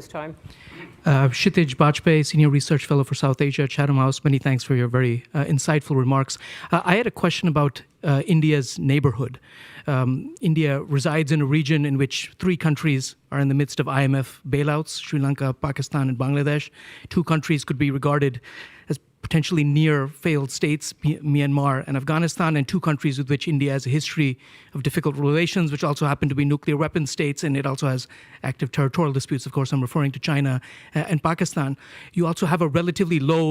this time. Kshitij Bajpayee, Senior Research Fellow for South Asia, Chatham House. Many thanks for your very insightful remarks. I had a question about India's neighborhood. India resides in a region in which 3 countries are in the midst of IMF bailouts: Sri Lanka, Pakistan, and Bangladesh. 2 countries could be regarded as potentially near failed states, Myanmar and Afghanistan, and 2 countries with which India has a history of difficult relations, which also happen to be nuclear weapon states, and it also has active territorial disputes. Of course, I'm referring to China and Pakistan. You also have a relatively low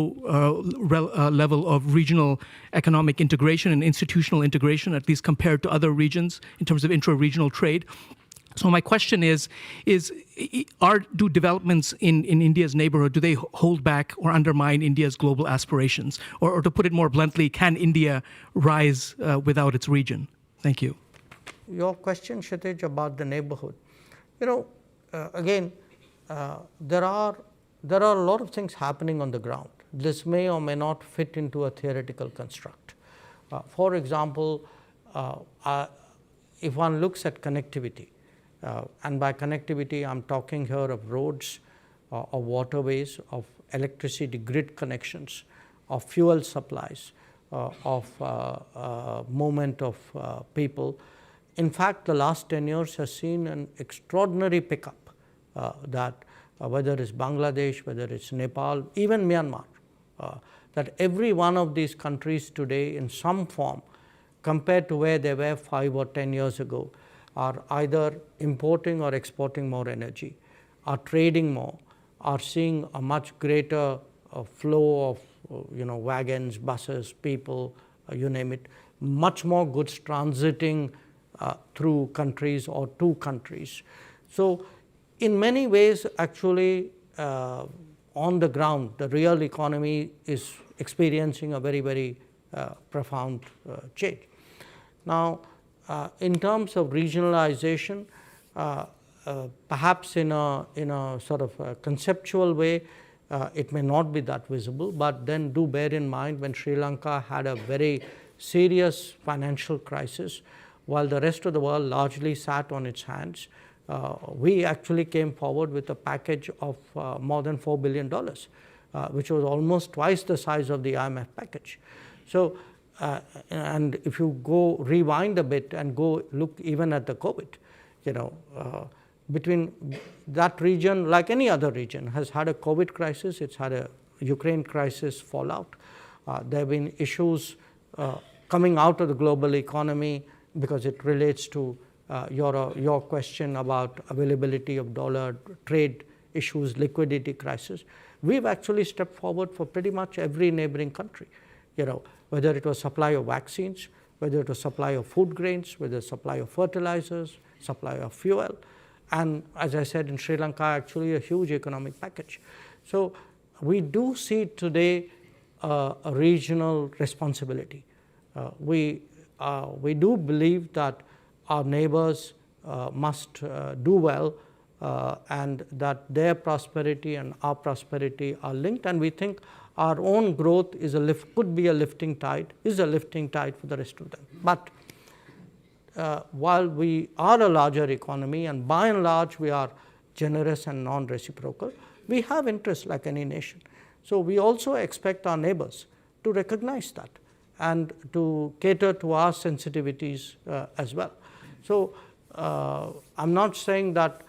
level of regional economic integration and institutional integration, at least compared to other regions in terms of intra-regional trade. So my question is do developments in India's neighborhood, do they hold back or undermine India's global aspirations? Or to put it more bluntly, can India rise without its region? Thank you. Your question, Kshitij, about the neighborhood. Again, there are a lot of things happening on the ground. This may or may not fit into a theoretical construct. For example, if one looks at connectivity, and by connectivity, I am talking here of roads, of waterways, of electricity grid connections, of fuel supplies, of movement of people. In fact, the last 10 years has seen an extraordinary pickup that whether it's Bangladesh, whether it's Nepal, even Myanmar, that every one of these countries today in some form, compared to where they were 5 or 10 years ago, are either importing or exporting more energy, are trading more, are seeing a much greater flow of wagons, buses, people, you name it, much more goods transiting through countries or to countries. So in many ways, actually, on the ground, the real economy is experiencing a very, very profound change. Now, in terms of regionalization, perhaps in a sort of a conceptual way, it may not be that visible, but then do bear in mind when Sri Lanka had a very serious financial crisis, while the rest of the world largely sat on its hands, we actually came forward with a package of more than $4 billion, which was almost twice the size of the IMF package. So, and if you go rewind a bit and go look even at the COVID, between that region, like any other region, has had a COVID crisis, it's had a Ukraine crisis fallout. There have been issues coming out of the global economy because it relates to your question about availability of dollar, trade issues, liquidity crisis. We've actually stepped forward for pretty much every neighboring country. Whether it was supply of vaccines, whether it was supply of food grains, whether supply of fertilizers, supply of fuel, and as I said, in Sri Lanka, actually a huge economic package. So we do see today a regional responsibility. We do believe that our neighbors must do well, and that their prosperity and our prosperity are linked, and we think our own growth is could be a lifting tide, is a lifting tide for the rest of them. But while we are a larger economy and by and large we are generous and non-reciprocal, we have interests like any nation. So we also expect our neighbors to recognize that and to cater to our sensitivities as well. So I'm not saying that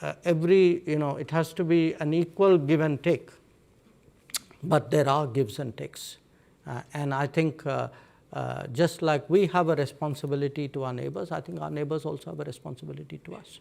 it has to be an equal give and take, but there are gives and takes. And I think just like we have a responsibility to our neighbors, I think our neighbors also have a responsibility to us.